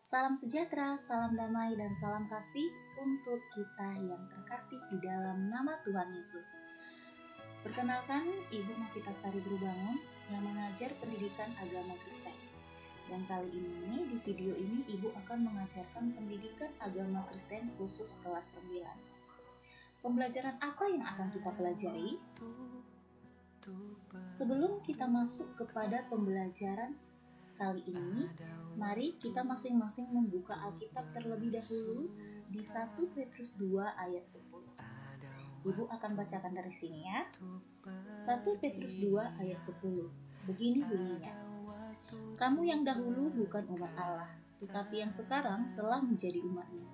Salam sejahtera, salam damai, dan salam kasih untuk kita yang terkasih di dalam nama Tuhan Yesus. Perkenalkan, Ibu Novitasari Brubangun yang mengajar pendidikan agama Kristen. Dan kali ini, di video ini Ibu akan mengajarkan pendidikan agama Kristen khusus kelas 9. Pembelajaran apa yang akan kita pelajari? Sebelum kita masuk kepada pembelajaran kali ini, mari kita masing-masing membuka Alkitab terlebih dahulu di 1 Petrus 2 ayat 10. Ibu akan bacakan dari sini ya. 1 Petrus 2 ayat 10. Begini bunyinya. Kamu yang dahulu bukan umat Allah, tetapi yang sekarang telah menjadi umat-Nya.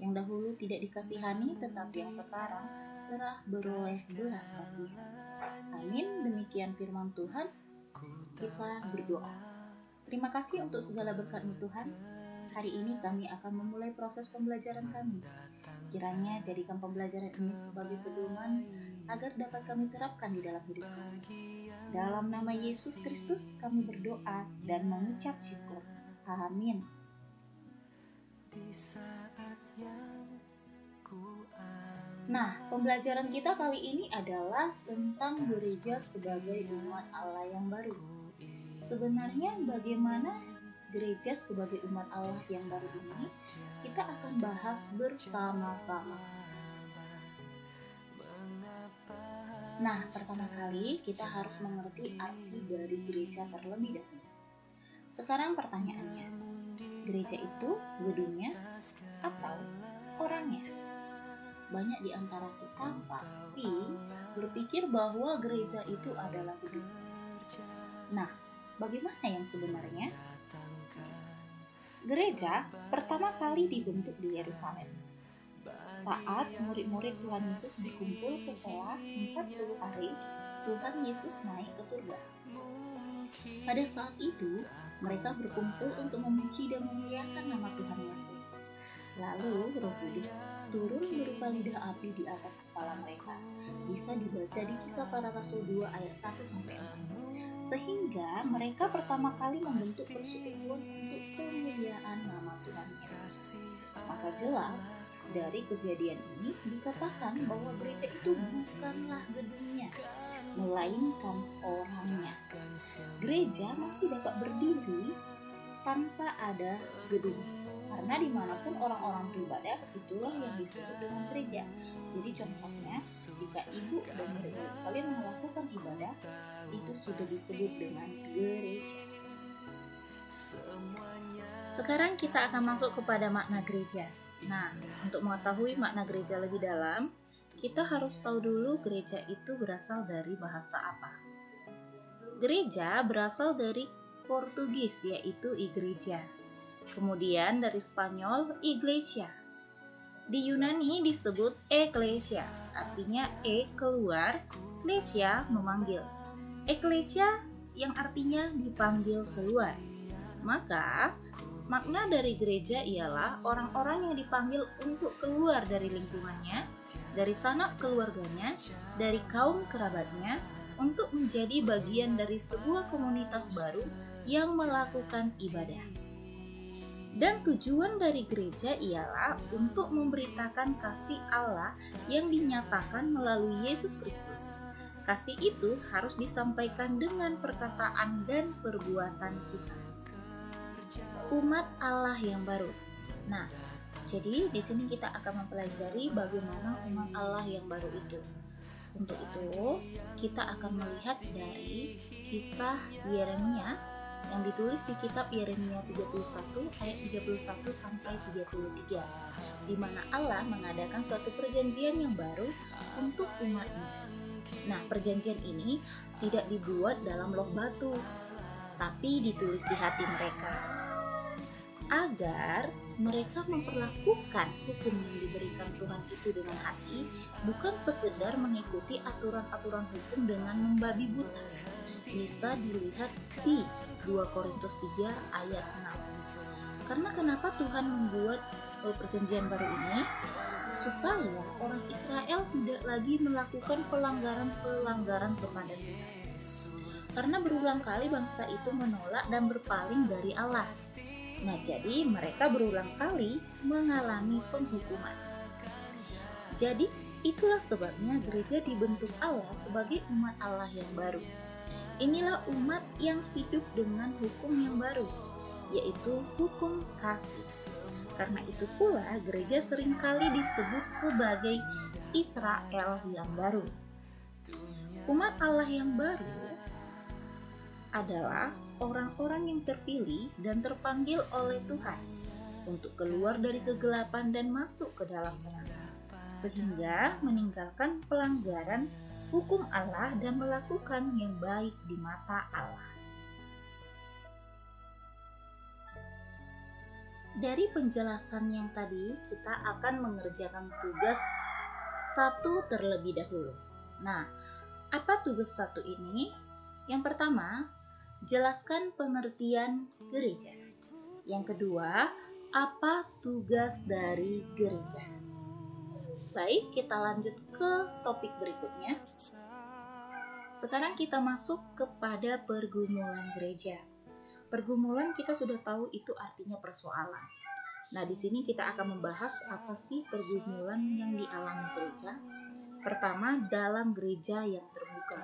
Yang dahulu tidak dikasihani, tetapi yang sekarang telah beroleh belas kasihan. Amin. Demikian firman Tuhan. Kita berdoa. Terima kasih untuk segala berkat-Mu Tuhan. Hari ini kami akan memulai proses pembelajaran kami. Kiranya jadikan pembelajaran ini sebagai pedoman agar dapat kami terapkan di dalam hidup kami. Dalam nama Yesus Kristus kami berdoa dan mengucap syukur. Amin. Nah, pembelajaran kita kali ini adalah tentang gereja sebagai umat Allah yang baru. Sebenarnya bagaimana gereja sebagai umat Allah yang baru ini kita akan bahas bersama-sama. Nah, pertama kali kita harus mengerti arti dari gereja terlebih dahulu. Sekarang pertanyaannya, gereja itu gedungnya atau orangnya? Banyak di antara kita pasti berpikir bahwa gereja itu adalah gedung. Nah, bagaimana yang sebenarnya? Gereja pertama kali dibentuk di Yerusalem saat murid-murid Tuhan Yesus berkumpul setelah 40 hari Tuhan Yesus naik ke surga. Pada saat itu, mereka berkumpul untuk memuji dan memuliakan nama Tuhan Yesus. Lalu Roh Kudus turun berupa lidah api di atas kepala mereka. Bisa dibaca di Kisah Para Rasul 2 ayat 1-4. Sehingga mereka pertama kali membentuk persekutuan untuk pemuliaan nama Tuhan Yesus. Maka jelas dari kejadian ini dikatakan bahwa gereja itu bukanlah gedungnya, melainkan orangnya. Gereja masih dapat berdiri tanpa ada gedung, karena dimanapun orang-orang beribadah, itulah yang disebut dengan gereja. Jadi contohnya, jika ibu dan murid-murid sekalian melakukan ibadah, itu sudah disebut dengan gereja. Sekarang kita akan masuk kepada makna gereja. Nah, untuk mengetahui makna gereja lebih dalam, kita harus tahu dulu gereja itu berasal dari bahasa apa. Gereja berasal dari Portugis, yaitu igreja. Kemudian dari Spanyol, iglesia. Di Yunani disebut eklesia, artinya keluar, klesia memanggil. Eklesia yang artinya dipanggil keluar. Maka, makna dari gereja ialah orang-orang yang dipanggil untuk keluar dari lingkungannya, dari sanak keluarganya, dari kaum kerabatnya, untuk menjadi bagian dari sebuah komunitas baru yang melakukan ibadah. Dan tujuan dari gereja ialah untuk memberitakan kasih Allah yang dinyatakan melalui Yesus Kristus. Kasih itu harus disampaikan dengan perkataan dan perbuatan kita. Umat Allah yang baru. Nah, jadi di sini kita akan mempelajari bagaimana umat Allah yang baru itu. Untuk itu, kita akan melihat dari kisah Yeremia yang ditulis di kitab Yeremia 31 ayat 31 sampai 33, di mana Allah mengadakan suatu perjanjian yang baru untuk umatnya. Nah, perjanjian ini tidak dibuat dalam loh batu, tapi ditulis di hati mereka, agar mereka memperlakukan hukum yang diberikan Tuhan itu dengan hati, bukan sekedar mengikuti aturan-aturan hukum dengan membabi buta. Bisa dilihat di 2 Korintus 3 ayat 6. Karena kenapa Tuhan membuat perjanjian baru ini? Supaya orang Israel tidak lagi melakukan pelanggaran-pelanggaran kepada Tuhan. Karena berulang kali bangsa itu menolak dan berpaling dari Allah. Nah, jadi mereka berulang kali mengalami penghukuman. Jadi, itulah sebabnya gereja dibentuk Allah sebagai umat Allah yang baru. Inilah umat yang hidup dengan hukum yang baru, yaitu hukum kasih. Karena itu pula gereja seringkali disebut sebagai Israel yang baru. Umat Allah yang baru adalah orang-orang yang terpilih dan terpanggil oleh Tuhan untuk keluar dari kegelapan dan masuk ke dalam terang, sehingga meninggalkan pelanggaran hukum Allah dan melakukan yang baik di mata Allah. Dari penjelasan yang tadi, kita akan mengerjakan tugas 1 terlebih dahulu. Nah, apa tugas 1 ini? Yang pertama, jelaskan pengertian gereja. Yang kedua, apa tugas dari gereja? Baik, kita lanjut ke topik berikutnya. Sekarang kita masuk kepada pergumulan gereja. Pergumulan kita sudah tahu itu artinya persoalan. Nah, di sini kita akan membahas apa sih pergumulan yang dialami gereja. Pertama, dalam gereja yang terbuka.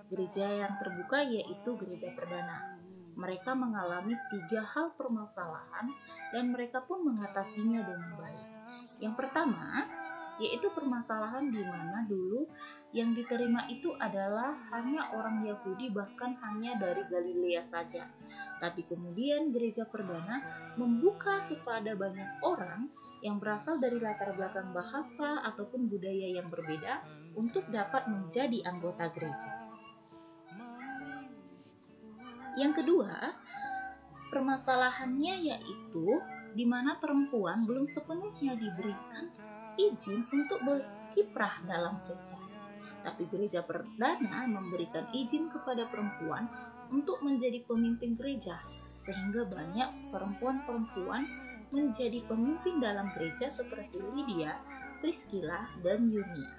Gereja yang terbuka yaitu gereja perdana. Mereka mengalami 3 hal permasalahan dan mereka pun mengatasinya dengan baik. Yang pertama, yaitu permasalahan di mana dulu yang diterima itu adalah hanya orang Yahudi, bahkan hanya dari Galilea saja. Tapi kemudian gereja perdana membuka kepada banyak orang yang berasal dari latar belakang bahasa ataupun budaya yang berbeda untuk dapat menjadi anggota gereja. Yang kedua, permasalahannya yaitu di mana perempuan belum sepenuhnya diberikan izin untuk berkiprah dalam gereja. Tapi gereja perdana memberikan izin kepada perempuan untuk menjadi pemimpin gereja, sehingga banyak perempuan-perempuan menjadi pemimpin dalam gereja seperti Lydia, Priscilla, dan Yunia.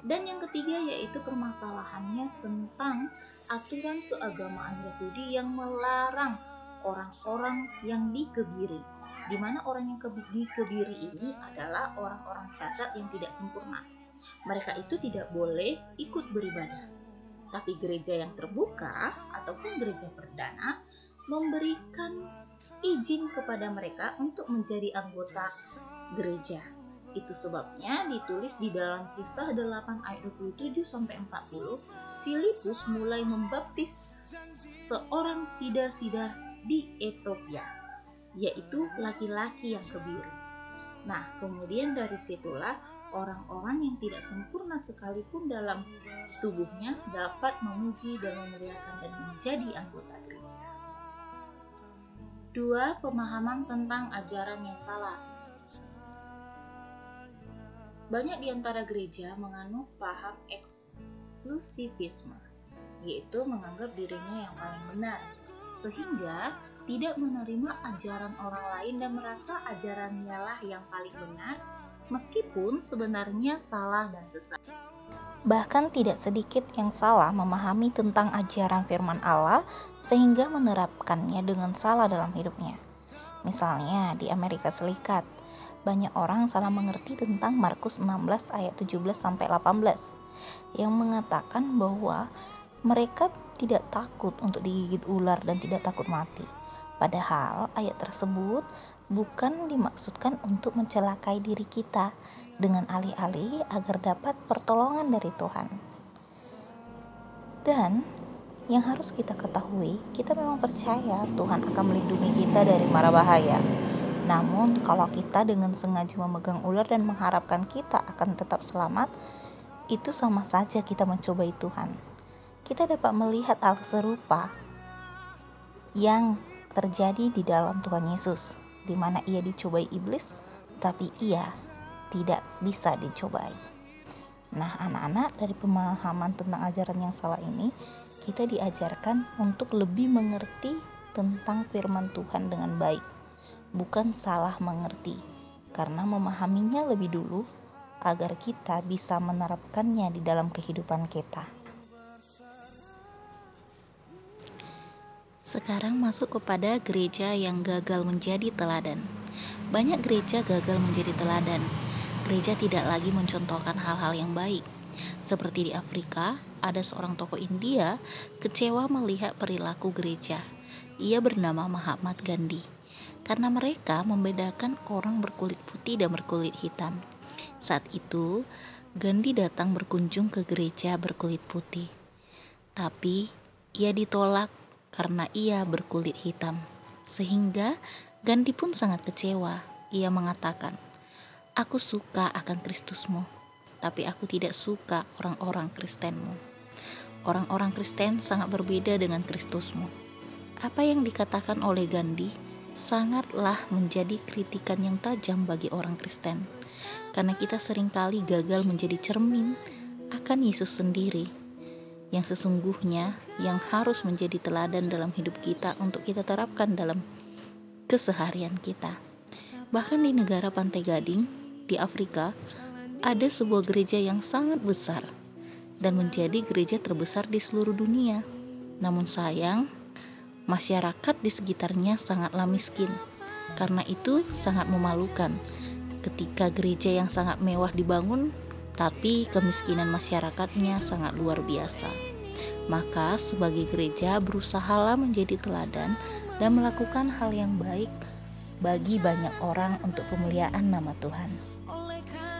Dan yang ketiga yaitu permasalahannya tentang aturan keagamaan Yahudi yang melarang orang-orang yang dikebiri, di mana orang yang dikebiri ini adalah orang-orang cacat yang tidak sempurna. Mereka itu tidak boleh ikut beribadah. Tapi gereja yang terbuka ataupun gereja perdana memberikan izin kepada mereka untuk menjadi anggota gereja. Itu sebabnya ditulis di dalam Kisah 8 ayat 27 sampai 40, Filipus mulai membaptis seorang sida-sida di Ethiopia, yaitu laki-laki yang kebiri. Nah, kemudian dari situlah orang-orang yang tidak sempurna sekalipun dalam tubuhnya dapat memuji dan memuliakan dan menjadi anggota gereja. 2. Pemahaman tentang ajaran yang salah. Banyak di antara gereja menganut paham eksklusivisme, yaitu menganggap dirinya yang paling benar, sehingga tidak menerima ajaran orang lain dan merasa ajarannya lah yang paling benar, meskipun sebenarnya salah dan sesat. Bahkan tidak sedikit yang salah memahami tentang ajaran firman Allah sehingga menerapkannya dengan salah dalam hidupnya. Misalnya di Amerika Serikat, banyak orang salah mengerti tentang Markus 16 ayat 17 sampai 18 yang mengatakan bahwa mereka tidak takut untuk digigit ular dan tidak takut mati. Padahal ayat tersebut bukan dimaksudkan untuk mencelakai diri kita, dengan alih-alih agar dapat pertolongan dari Tuhan. Dan yang harus kita ketahui, kita memang percaya Tuhan akan melindungi kita dari mara bahaya. Namun kalau kita dengan sengaja memegang ular dan mengharapkan kita akan tetap selamat, itu sama saja kita mencobai Tuhan. Kita dapat melihat hal serupa yang terjadi di dalam Tuhan Yesus, di mana ia dicobai iblis, tapi ia tidak bisa dicobai. Nah, anak-anak, dari pemahaman tentang ajaran yang salah ini, kita diajarkan untuk lebih mengerti tentang firman Tuhan dengan baik, bukan salah mengerti, karena memahaminya lebih dulu agar kita bisa menerapkannya di dalam kehidupan kita. Sekarang masuk kepada gereja yang gagal menjadi teladan. Banyak gereja gagal menjadi teladan. Gereja tidak lagi mencontohkan hal-hal yang baik. Seperti di Afrika, ada seorang tokoh India kecewa melihat perilaku gereja. Ia bernama Mahatma Gandhi. Karena mereka membedakan orang berkulit putih dan berkulit hitam. Saat itu, Gandhi datang berkunjung ke gereja berkulit putih. Tapi ia ditolak karena ia berkulit hitam. Sehingga Gandhi pun sangat kecewa. Ia mengatakan, "Aku suka akan Kristusmu, tapi aku tidak suka orang-orang Kristenmu. Orang-orang Kristen sangat berbeda dengan Kristusmu." Apa yang dikatakan oleh Gandhi sangatlah menjadi kritikan yang tajam bagi orang Kristen. Karena kita seringkali gagal menjadi cermin akan Yesus sendiri, yang sesungguhnya yang harus menjadi teladan dalam hidup kita untuk kita terapkan dalam keseharian kita. Bahkan di negara Pantai Gading, di Afrika, ada sebuah gereja yang sangat besar dan menjadi gereja terbesar di seluruh dunia. Namun sayang, masyarakat di sekitarnya sangatlah miskin. Karena itu sangat memalukan ketika gereja yang sangat mewah dibangun, tapi kemiskinan masyarakatnya sangat luar biasa. Maka sebagai gereja berusahalah menjadi teladan dan melakukan hal yang baik bagi banyak orang untuk kemuliaan nama Tuhan.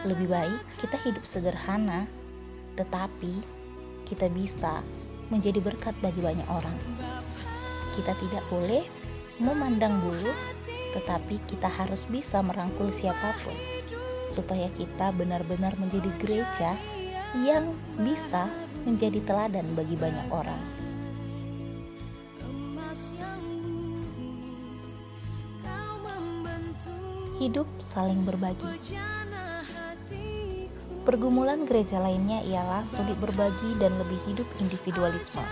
Lebih baik kita hidup sederhana, tetapi kita bisa menjadi berkat bagi banyak orang. Kita tidak boleh memandang bulu, tetapi kita harus bisa merangkul siapapun, supaya kita benar-benar menjadi gereja yang bisa menjadi teladan bagi banyak orang. Hidup saling berbagi. Pergumulan gereja lainnya ialah sulit berbagi dan lebih hidup individualisme.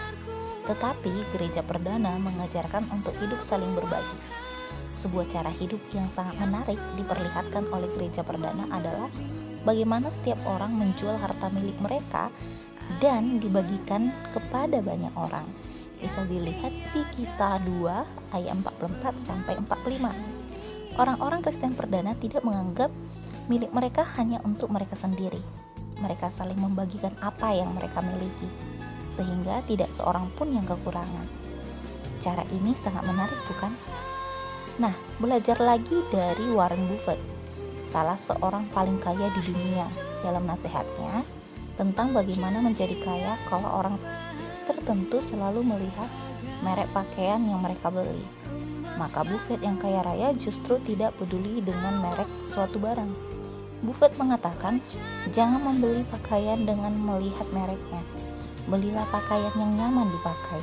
Tetapi gereja perdana mengajarkan untuk hidup saling berbagi. Sebuah cara hidup yang sangat menarik diperlihatkan oleh gereja perdana adalah bagaimana setiap orang menjual harta milik mereka dan dibagikan kepada banyak orang. Bisa dilihat di Kisah 2 ayat 44 sampai 45. Orang-orang Kristen perdana tidak menganggap milik mereka hanya untuk mereka sendiri. Mereka saling membagikan apa yang mereka miliki, sehingga tidak seorang pun yang kekurangan. Cara ini sangat menarik, bukan? Nah, belajar lagi dari Warren Buffett, salah seorang paling kaya di dunia, dalam nasihatnya tentang bagaimana menjadi kaya kalau orang tertentu selalu melihat merek pakaian yang mereka beli. Maka Buffett yang kaya raya justru tidak peduli dengan merek suatu barang. Buffett mengatakan, jangan membeli pakaian dengan melihat mereknya. Belilah pakaian yang nyaman dipakai,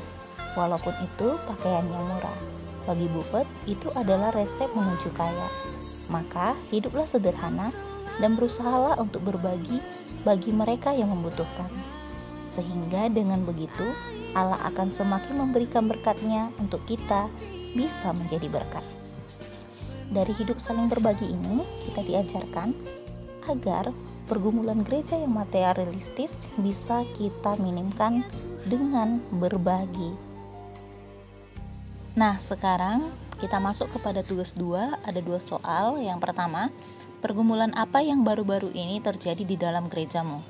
walaupun itu pakaian yang murah. Bagi Buffett, itu adalah resep menuju kaya. Maka, hiduplah sederhana dan berusahalah untuk berbagi bagi mereka yang membutuhkan. Sehingga dengan begitu, Allah akan semakin memberikan berkat-Nya untuk kita bisa menjadi berkat. Dari hidup saling berbagi ini, kita diajarkan agar pergumulan gereja yang materialistis bisa kita minimkan dengan berbagi. Nah, sekarang kita masuk kepada tugas 2, ada 2 soal. Yang pertama, pergumulan apa yang baru-baru ini terjadi di dalam gerejamu?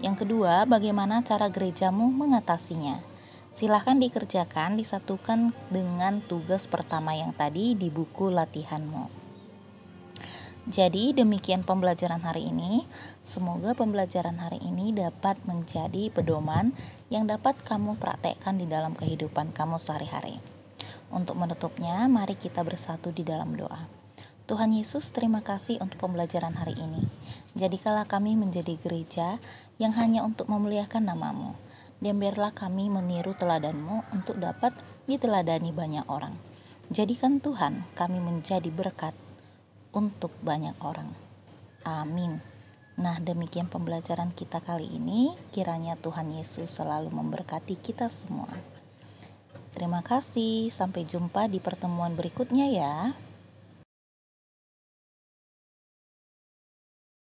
Yang kedua, bagaimana cara gerejamu mengatasinya? Silahkan dikerjakan, disatukan dengan tugas pertama yang tadi di buku latihanmu. Jadi demikian pembelajaran hari ini. Semoga pembelajaran hari ini dapat menjadi pedoman yang dapat kamu praktekkan di dalam kehidupan kamu sehari-hari. Untuk menutupnya, mari kita bersatu di dalam doa. Tuhan Yesus, terima kasih untuk pembelajaran hari ini. Jadikanlah kami menjadi gereja yang hanya untuk memuliakan nama-Mu. Dan biarlah kami meniru teladan-Mu untuk dapat diteladani banyak orang. Jadikan Tuhan kami menjadi berkat untuk banyak orang. Amin. Nah, demikian pembelajaran kita kali ini. Kiranya Tuhan Yesus selalu memberkati kita semua. Terima kasih, sampai jumpa di pertemuan berikutnya ya.